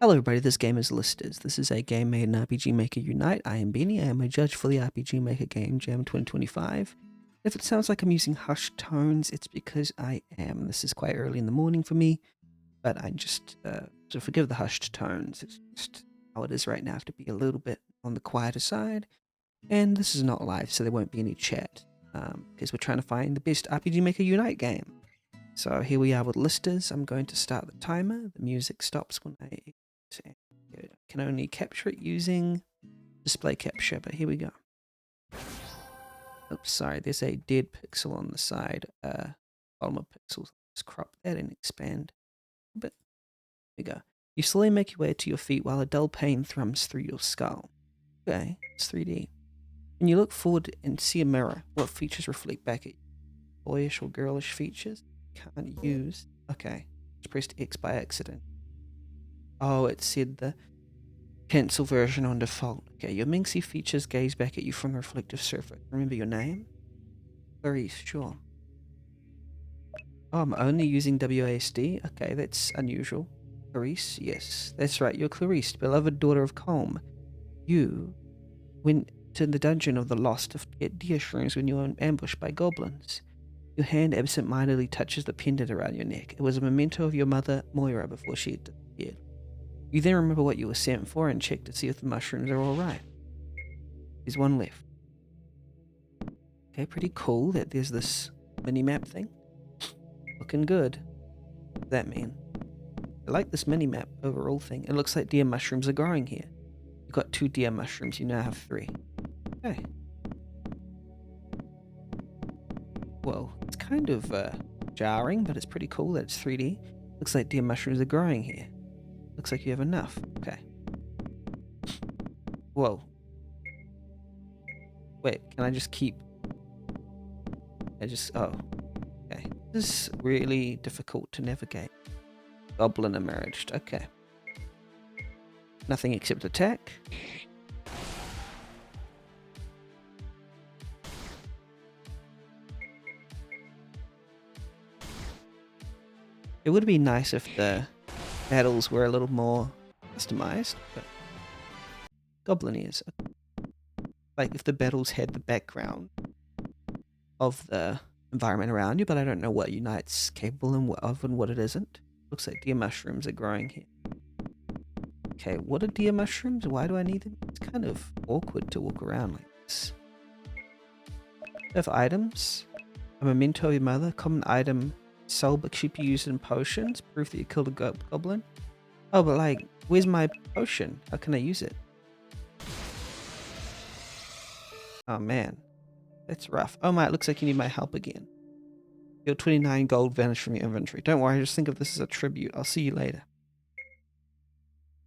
Hello everybody, this game is Listers. This is a game made in RPG Maker Unite. I am Beanie, I am a judge for the RPG Maker Game Jam 2025. If it sounds like I'm using hushed tones, it's because I am. This is quite early in the morning for me, but I just, so forgive the hushed tones. It's just how it is right now. I have to be a little bit on the quieter side, and this is not live, so there won't be any chat, because we're trying to find the best RPG Maker Unite game. So here we are with Listers. I'm going to start the timer. The music stops when I can only capture it using display capture, but here we go. Oops, sorry, there's a dead pixel on the side, bottom of pixels. Let's crop that and expand a bit. Here we go. You slowly make your way to your feet while a dull pain thrums through your skull. Okay, it's 3D. When you look forward and see a mirror, what features reflect back at you? Boyish or girlish features? Can't use. Okay, just pressed X by accident. Oh, it said the cancel version on default. Okay, your minxy features gaze back at you from the reflective surface. Remember your name? Clarice, sure. Oh, I'm only using WASD? Okay, that's unusual. Clarice, yes. That's right, you're Clarice, beloved daughter of Colm. You went to the dungeon of the lost to get deer shrooms when you were ambushed by goblins. Your hand absent-mindedly touches the pendant around your neck. It was a memento of your mother, Moira, before she had disappeared. You then remember what you were sent for and check to see if the mushrooms are alright. There's one left. Okay, pretty cool that there's this mini-map thing. Looking good. What does that mean? I like this mini-map overall thing. It looks like deer mushrooms are growing here. You've got 2 deer mushrooms, you now have 3. Okay. Well, it's kind of jarring, but it's pretty cool that it's 3D. Looks like deer mushrooms are growing here. Looks like you have enough. Okay. Whoa. Wait, can I just keep... oh. Okay. This is really difficult to navigate. Goblin emerged. Okay. Nothing except attack. It would be nice if the battles were a little more customized, but goblin is. Like if the battles had the background of the environment around you, but I don't know what Unite's capable of and what it isn't. Looks like deer mushrooms are growing here. Okay, what are deer mushrooms? Why do I need them? It's kind of awkward to walk around like this. I have items. A memento of your mother. Common item. Soul but should be used in potions. Proof that you killed a goblin. Oh, but like, where's my potion? How can I use it? Oh man. That's rough. Oh my, it looks like you need my help again. Your 29 gold vanished from your inventory. Don't worry, just think of this as a tribute. I'll see you later.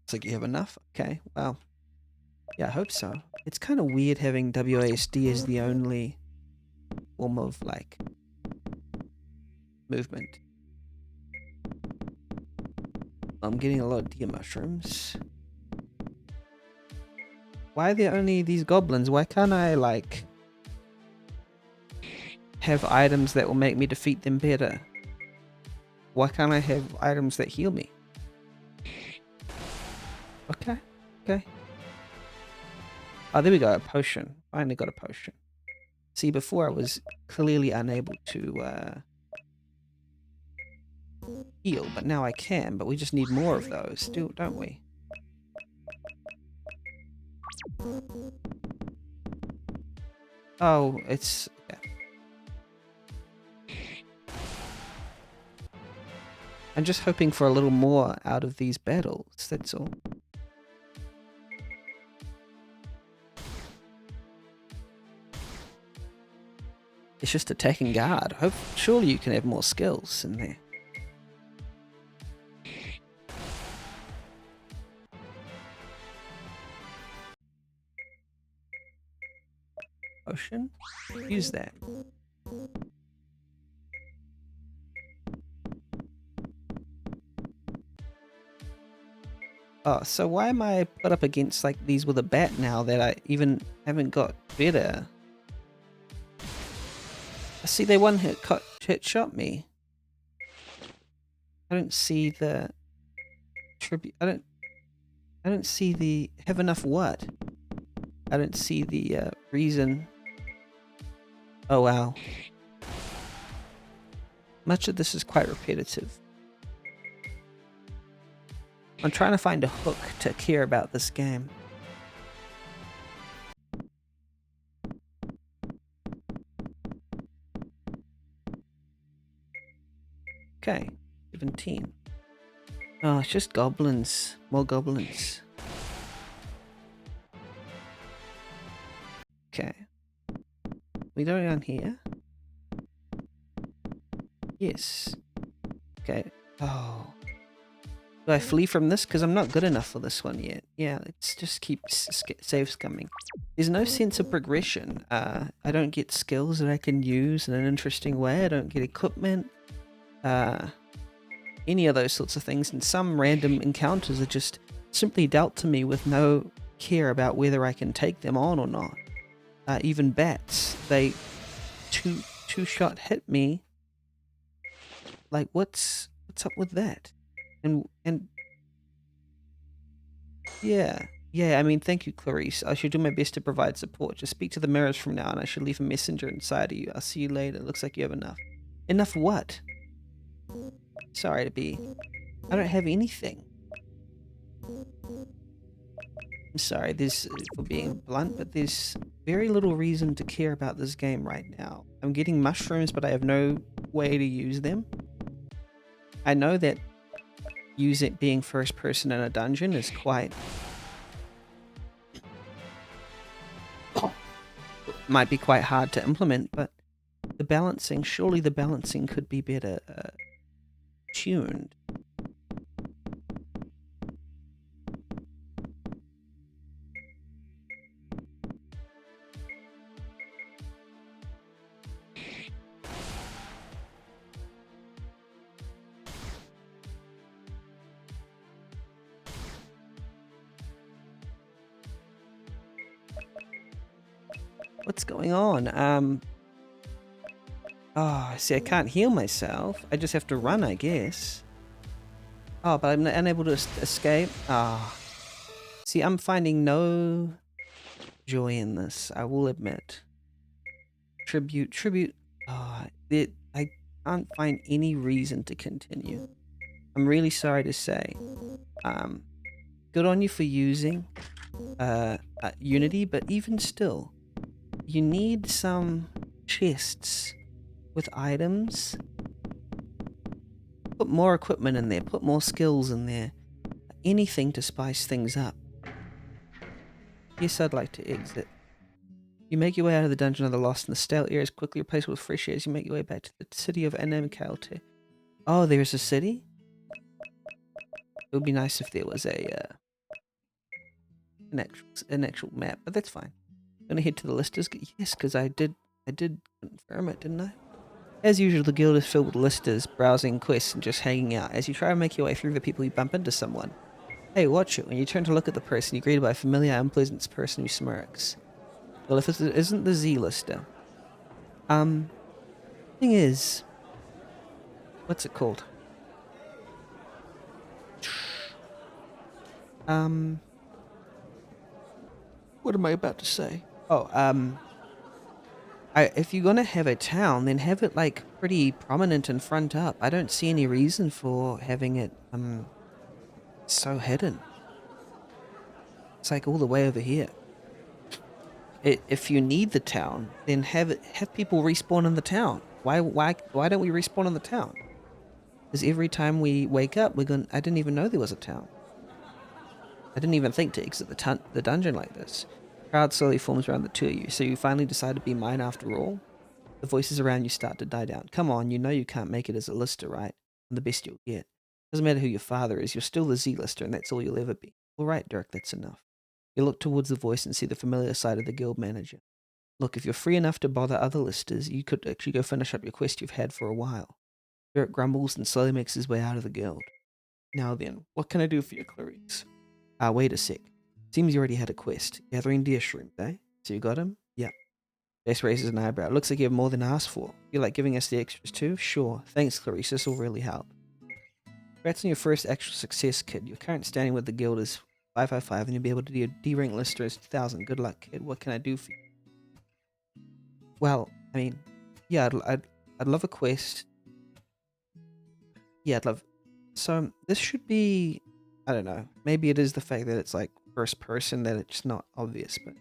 Looks like you have enough. Okay, well. Yeah, I hope so. It's kind of weird having WASD as the only form of, like, movement. I'm getting a lot of deer mushrooms. Why are there only these goblins? Why can't I, like, have items that will make me defeat them better? Why can't I have items that heal me? Okay, okay. Oh, there we go, a potion. Finally got a potion. See, before I was clearly unable to heal, but now I can, but we just need more of those, don't we? Oh, it's... yeah. I'm just hoping for a little more out of these battles, that's all. It's just attack and guard. Surely you can have more skills in there. Potion? Use that. Oh, so why am I put up against like these with a bat now that I even haven't got better? I see they one hit shot me. I don't see the tribute. I don't. I don't see the... Have enough what? I don't see the reason. Oh, wow. Much of this is quite repetitive. I'm trying to find a hook to care about this game. Okay, 17. Oh, it's just goblins. More goblins. Okay. We go down here. Yes. Okay. Oh. Do I flee from this? Because I'm not good enough for this one yet. Yeah, let's just keep saves coming. There's no sense of progression. I don't get skills that I can use in an interesting way. I don't get equipment. Any of those sorts of things. And some random encounters are just simply dealt to me with no care about whether I can take them on or not. Even bats, they two-shot hit me. Like, what's up with that? And yeah, I mean, thank you, Clarice. I should do my best to provide support. Just speak to the mirrors from now on. I should leave a messenger inside of you. I'll see you later. Looks like you have enough. Enough what? Sorry to be... I don't have anything. I'm sorry, for being blunt, but there's very little reason to care about this game right now. I'm getting mushrooms, but I have no way to use them. I know that being first person in a dungeon is quite... might be quite hard to implement, but the balancing, surely the balancing could be better tuned. What's going on? Oh, see, I can't heal myself. I just have to run, I guess. Oh, but I'm unable to escape. Ah. See, I'm finding no joy in this, I will admit. Tribute. Oh, I can't find any reason to continue. I'm really sorry to say. Good on you for using Unity, but even still, you need some chests with items. Put more equipment in there, put more skills in there. Anything to spice things up. Yes, I'd like to exit. You make your way out of the Dungeon of the Lost, and the stale air is quickly replaced with fresh air as you make your way back to the city of Anamkalte. Oh, there's a city? It would be nice if there was an actual map, but that's fine. I'm gonna head to the listers. Yes, because I did confirm it, didn't I? As usual, the guild is filled with listers, browsing quests and just hanging out. As you try to make your way through the people, you bump into someone. Hey, watch it. When you turn to look at the person, you're greeted by a familiar, unpleasant person who smirks. Well, if it isn't the Z-lister. Thing is... What's it called? What am I about to say? Oh, if you're gonna have a town, then have it, like, pretty prominent and front up. I don't see any reason for having it, so hidden. It's like all the way over here. If you need the town, then have people respawn in the town. Why don't we respawn in the town? Because every time we wake up, I didn't even know there was a town. I didn't even think to exit the dungeon like this. A crowd slowly forms around the two of you, so you finally decide to be mine after all. The voices around you start to die down. Come on, you know you can't make it as a lister, right? I'm the best you'll get. Doesn't matter who your father is, you're still the Z-lister, and that's all you'll ever be. All right, Dirk, that's enough. You look towards the voice and see the familiar side of the guild manager. Look, if you're free enough to bother other listers, you could actually go finish up your quest you've had for a while. Dirk grumbles and slowly makes his way out of the guild. Now then, what can I do for you, Clarice? Wait a sec. Seems you already had a quest. Gathering deer shrooms, eh? So you got him? Yep. Jace raises an eyebrow. Looks like you have more than asked for. You like giving us the extras too? Sure. Thanks, Clarice. This will really help. Congrats on your first actual success, kid. Your current standing with the guild is 555 and you'll be able to do a D rank Lister as 2000. Good luck, kid. What can I do for you? Well, I mean, yeah, I'd love a quest. Yeah, I'd love. So this should be, I don't know. Maybe it is the fact that it's like first person that it's not obvious, but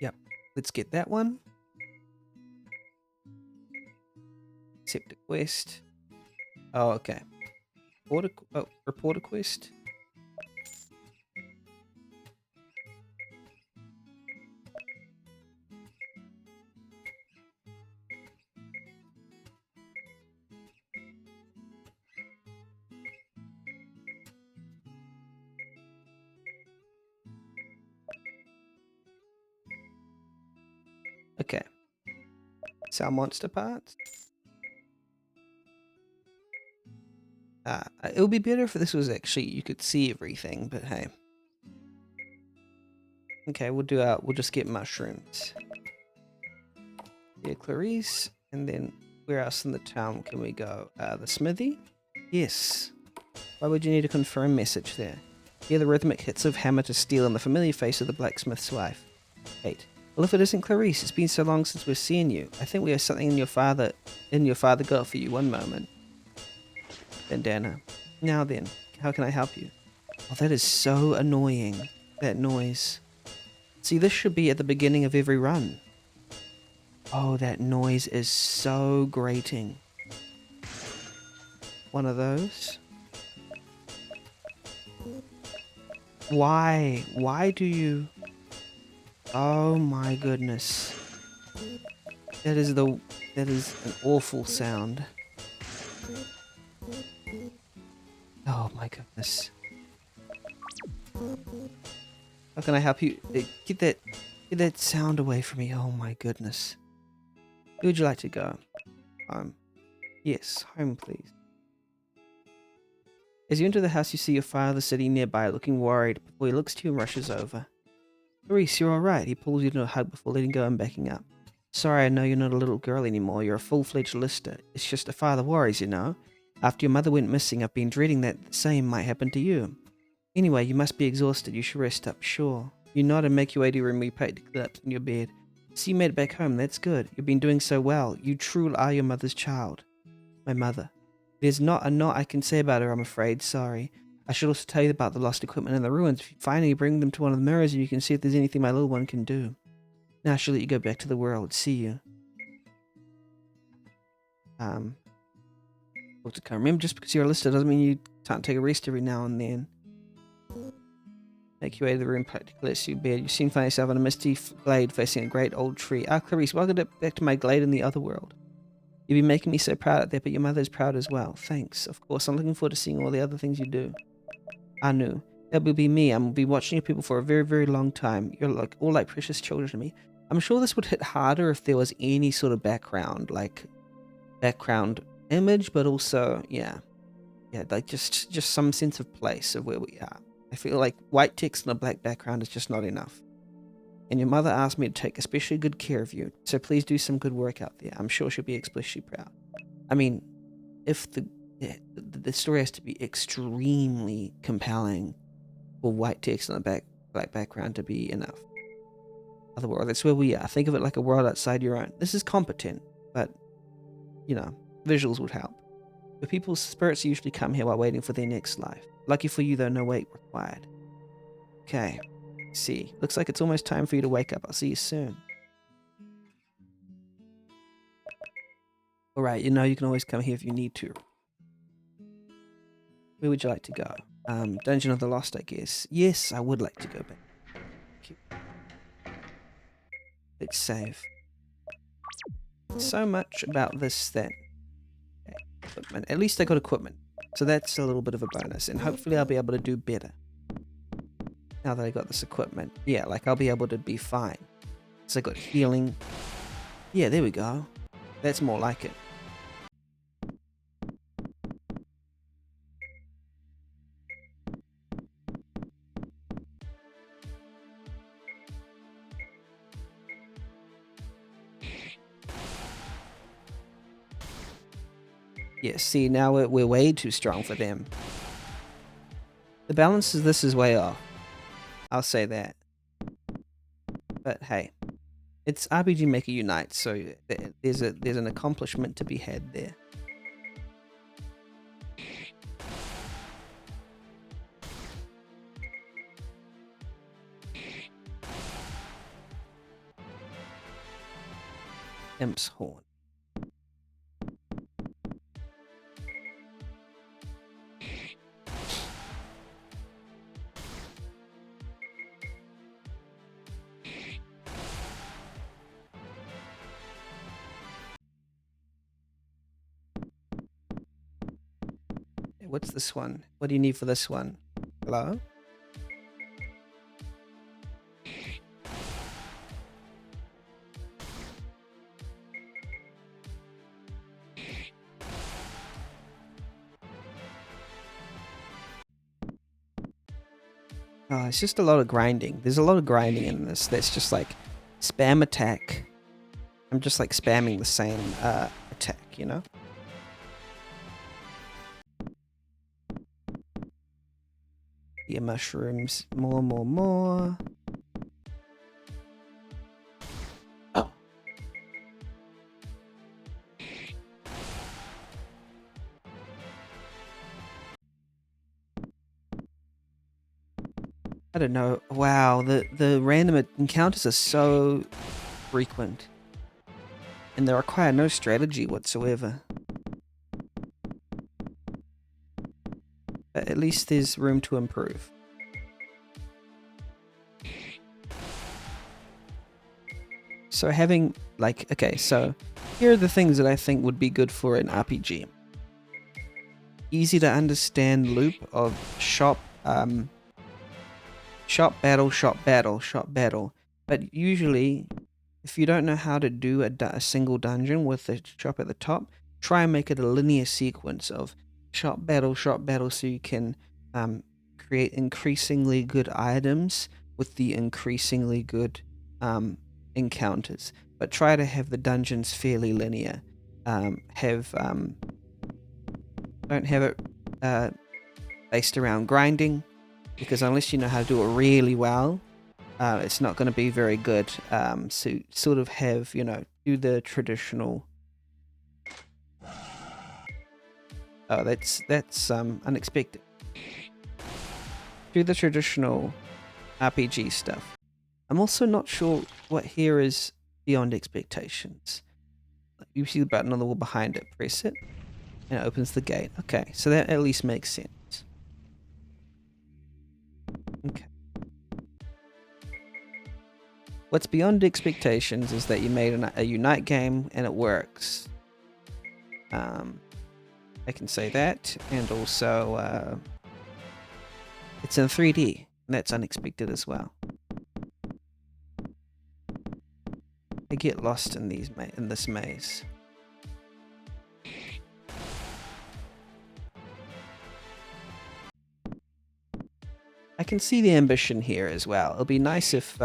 yep. Let's get that one. Accept a quest. Oh, okay. Report a quest. Okay. Sell monster parts. It would be better if this was actually, you could see everything, but hey. Okay, we'll just get mushrooms. Yeah, Clarice, and then where else in the town can we go? The smithy? Yes. Why would you need a confirm message there? Hear the rhythmic hits of hammer to steel and the familiar face of the blacksmith's wife. 8. Well, if it isn't Clarice, it's been so long since we've seen you. I think we have something your father got for you. One moment. Bandana. Now then, how can I help you? Oh, that is so annoying. That noise. See, this should be at the beginning of every run. Oh, that noise is so grating. One of those. Why? Why do you... Oh my goodness. That is an awful sound. Oh my goodness. How can I help you? Get that sound away from me. Oh my goodness. Where would you like to go? Home. Yes, home please. As you enter the house, you see your father sitting nearby, looking worried, before he looks to you and rushes over. Maurice, you're alright. He pulls you into a hug before letting go and backing up. Sorry, I know you're not a little girl anymore. You're a full-fledged Lister. It's just a father worries, you know. After your mother went missing, I've been dreading that the same might happen to you. Anyway, you must be exhausted. You should rest up, sure. You nod and make your way to your room where you practically collapse in your bed. So you made it back home. That's good. You've been doing so well. You truly are your mother's child. My mother. There's not a lot I can say about her, I'm afraid. Sorry. I should also tell you about the lost equipment and the ruins. If you finally bring them to one of the mirrors, and you can see if there's anything my little one can do. Now she'll let you go back to the world. See you. Well, to come. Remember, just because you're a Lister doesn't mean you can't take a rest every now and then. Make your way to the room, practically as you bed. You soon find yourself in a misty glade facing a great old tree. Ah, Clarice, welcome back to my glade in the other world. You've been making me so proud out there, but your mother's proud as well. Thanks. Of course, I'm looking forward to seeing all the other things you do. Anu. That will be me. I'm be watching you people for a very, very long time. You're all like precious children to me. I'm sure this would hit harder if there was any sort of background image, but also, yeah, like just some sense of place of where we are. I feel like white text on a black background is just not enough. And your mother asked me to take especially good care of you, so please do some good work out there. I'm sure she'll be especially proud. I mean, if the story has to be extremely compelling for white text on a black background to be enough. Other world, that's where we are. Think of it like a world outside your own. This is competent, but, you know, visuals would help. But people's spirits usually come here while waiting for their next life. Lucky for you, though, no wait required. Okay. See. Looks like it's almost time for you to wake up. I'll see you soon. Alright, you know you can always come here if you need to. Where would you like to go? Dungeon of the Lost, I guess. Yes, I would like to go back. Let's save. So much about this then. Okay. Equipment. At least I got equipment. So that's a little bit of a bonus. And hopefully I'll be able to do better. Now that I got this equipment. Yeah, like I'll be able to be fine. So I got healing. Yeah, there we go. That's more like it. Yeah, see, now we're way too strong for them. The balance of this is way off. I'll say that. But hey, it's RPG Maker Unite, so there's an accomplishment to be had there. Imp's Horn. What's this one? What do you need for this one? Hello? Oh, it's just a lot of grinding. There's a lot of grinding in this. That's just like spam attack. I'm just like spamming the same attack, you know? Yeah, mushrooms. More. Oh. I don't know. Wow, the random encounters are so frequent. And they require no strategy whatsoever. But at least there's room to improve. So having, like, okay, so here are the things that I think would be good for an RPG. Easy to understand loop of shop battle. But usually, if you don't know how to do a single dungeon with a shop at the top, try and make it a linear sequence of shop battle, so you can create increasingly good items with the increasingly good encounters. But try to have the dungeons fairly linear. Don't have it based around grinding, because unless you know how to do it really well, it's not going to be very good. So sort of have, you know, do the traditional. Oh, that's unexpected. Do the traditional RPG stuff. I'm also not sure what here is beyond expectations. You see the button on the wall behind it. Press it, and it opens the gate. Okay, so that at least makes sense. Okay. What's beyond expectations is that you made a Unite game and it works. I can say that, and also it's in 3D, and that's unexpected as well. I get lost in this maze. I can see the ambition here as well. It'll be nice if,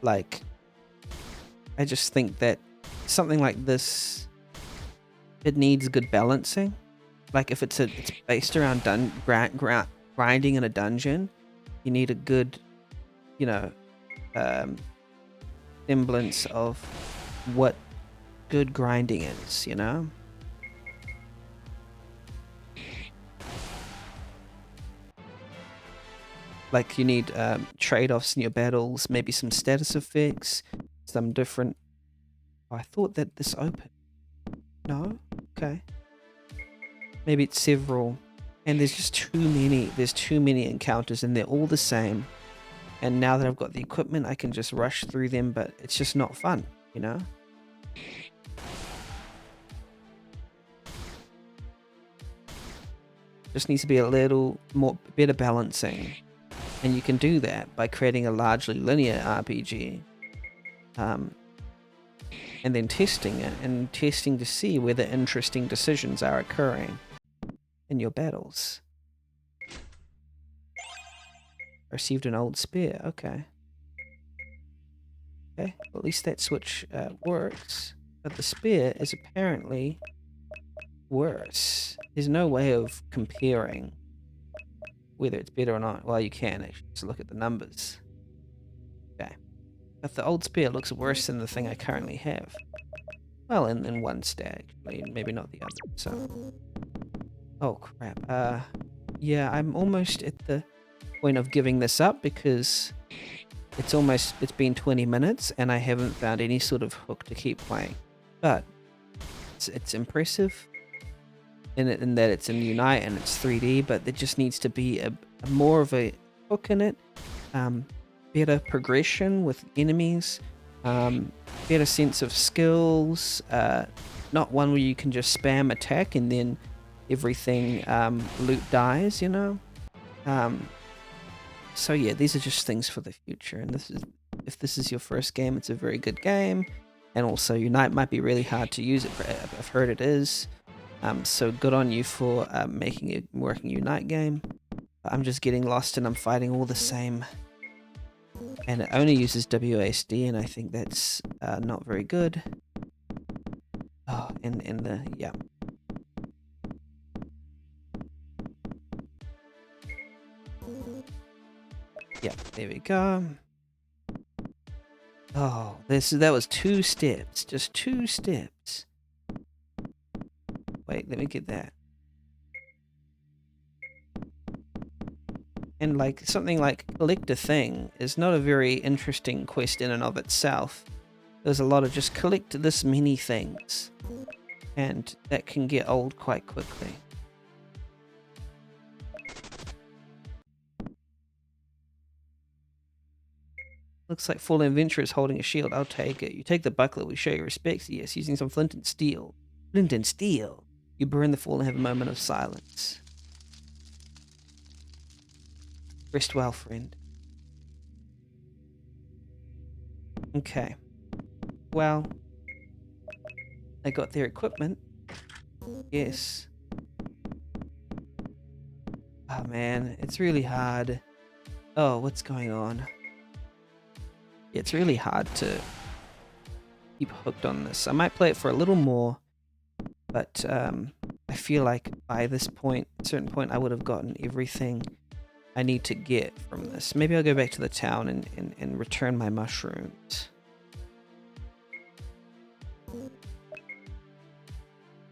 like, I just think that something like this, it needs good balancing. Like if it's based around grinding in a dungeon, you need a good, you know, semblance of what good grinding is, you know? Like you need trade-offs in your battles, maybe some status effects, some different... Oh, I thought that this opened. No? Okay. Maybe it's several. And there's just too many encounters and they're all the same. And now that I've got the equipment, I can just rush through them, but it's just not fun, you know? Just needs to be a little more better balancing. And you can do that by creating a largely linear RPG. And then testing it and testing to see whether interesting decisions are occurring in your battles. Received an old spear. Okay. Okay, well, at least that switch works. But the spear is apparently worse. There's no way of comparing whether it's better or not. Well, you can actually just look at the numbers. Okay. But the old spear looks worse than the thing I currently have. Well, in one stat, actually, maybe not the other. So, oh crap. Yeah, I'm almost at the point of giving this up because it's been 20 minutes and I haven't found any sort of hook to keep playing. But it's impressive in that it's in Unite and it's 3D, but there just needs to be a more of a hook in it. Better progression with enemies, better sense of skills, not one where you can just spam attack and then everything loot dies, you know? So yeah, these are just things for the future, and if this is your first game, it's a very good game, and also Unite might be really hard to use. I've heard it is, so good on you for making a working Unite game. I'm just getting lost and I'm fighting all the same. And it only uses WASD, and I think that's not very good. Oh, and yeah. Yeah, there we go. Oh, that was 2 steps. Just 2 steps. Wait, let me get that. And like something like collect a thing is not a very interesting quest in and of itself. There's a lot of just collect this many things, and that can get old quite quickly. Looks like Fallen Adventurer is holding a shield. I'll take it. You take the buckler. We show your respects. Yes, using some flint and steel. Flint and steel. You burn the fall and have a moment of silence. Rest well, friend. Okay. Well, I got their equipment. Yes. Oh man, it's really hard. Oh, what's going on? It's really hard to keep hooked on this. I might play it for a little more, but I feel like by this point, certain point, I would have gotten everything I need to get from this. Maybe I'll go back to the town and return my mushrooms.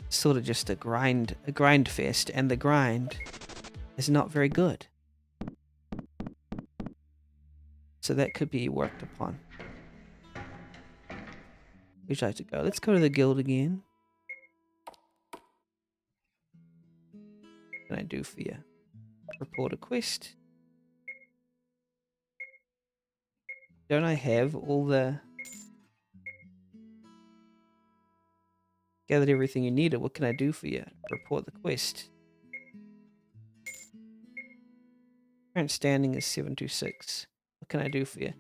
Sort of just a grind fest, and the grind is not very good. So that could be worked upon. Where'd you like to go? Let's go to the guild again. What can I do for you? Report a quest. Don't I have all the... Gathered everything you needed. What can I do for you? Report the quest. Current standing is 726. What can I do for you?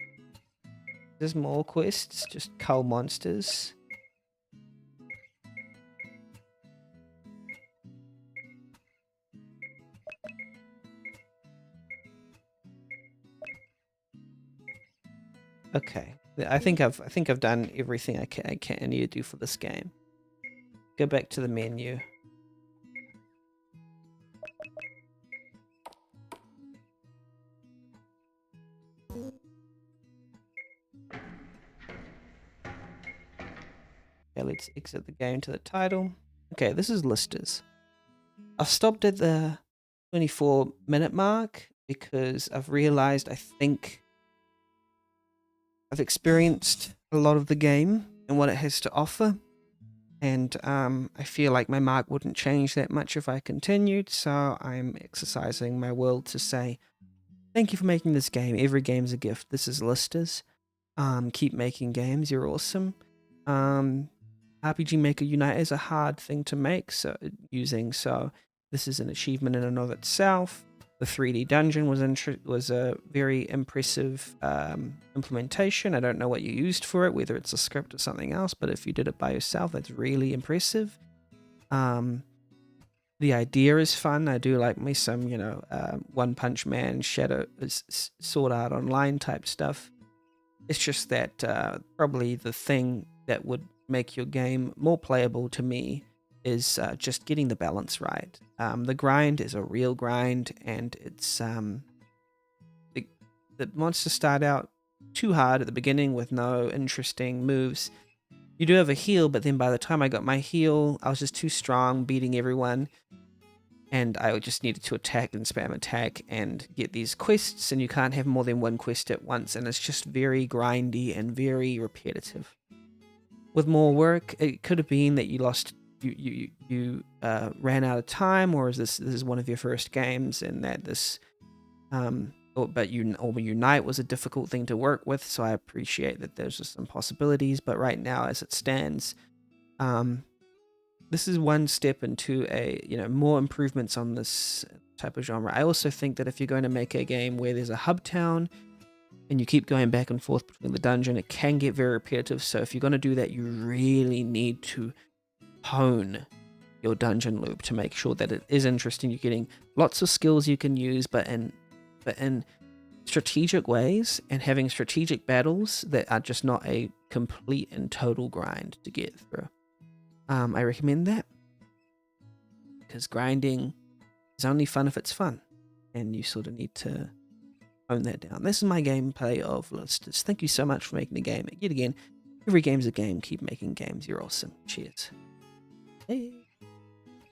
There's more quests. Just cull monsters. Okay. I think I've done everything I need to do for this game. Go back to the menu. Okay, let's exit the game to the title. Okay, this is listers. I've stopped at the 24-minute mark because I've realized I think I've experienced a lot of the game and what it has to offer. And I feel like my mark wouldn't change that much if I continued, so I'm exercising my will to say, thank you for making this game. Every game's a gift. This is Listers. Keep making games. You're awesome. RPG Maker Unite is a hard thing to make, so this is an achievement in and of itself. The 3D dungeon was a very impressive implementation. I don't know what you used for it, whether it's a script or something else, but if you did it by yourself, that's really impressive. The idea is fun. I do like me some, One Punch Man, Shadow, Sword Art Online type stuff. It's just that probably the thing that would make your game more playable to me is just getting the balance right. The grind is a real grind, and it's the monsters start out too hard at the beginning with no interesting moves. You do have a heal, but then by the time I got my heal, I was just too strong, beating everyone, and I just needed to attack and spam attack and get these quests, and you can't have more than one quest at once, and it's just very grindy and very repetitive. With more work, it could have been that you lost, you ran out of time, or is this is one of your first games, and that this but Unite was a difficult thing to work with, so I appreciate that there's just some possibilities. But right now, as it stands, this is one step into more improvements on this type of genre. I also think that if you're going to make a game where there's a hub town and you keep going back and forth between the dungeon, it can get very repetitive. So if you're going to do that, you really need to hone your dungeon loop to make sure that it is interesting. You're getting lots of skills you can use, but in strategic ways, and having strategic battles that are just not a complete and total grind to get through. I recommend that, because grinding is only fun if it's fun, and you sort of need to own that down. This is my gameplay of Listers. Thank you so much for making the game. Yet again, every game's a game. Keep making games. You're awesome. Cheers. Hey.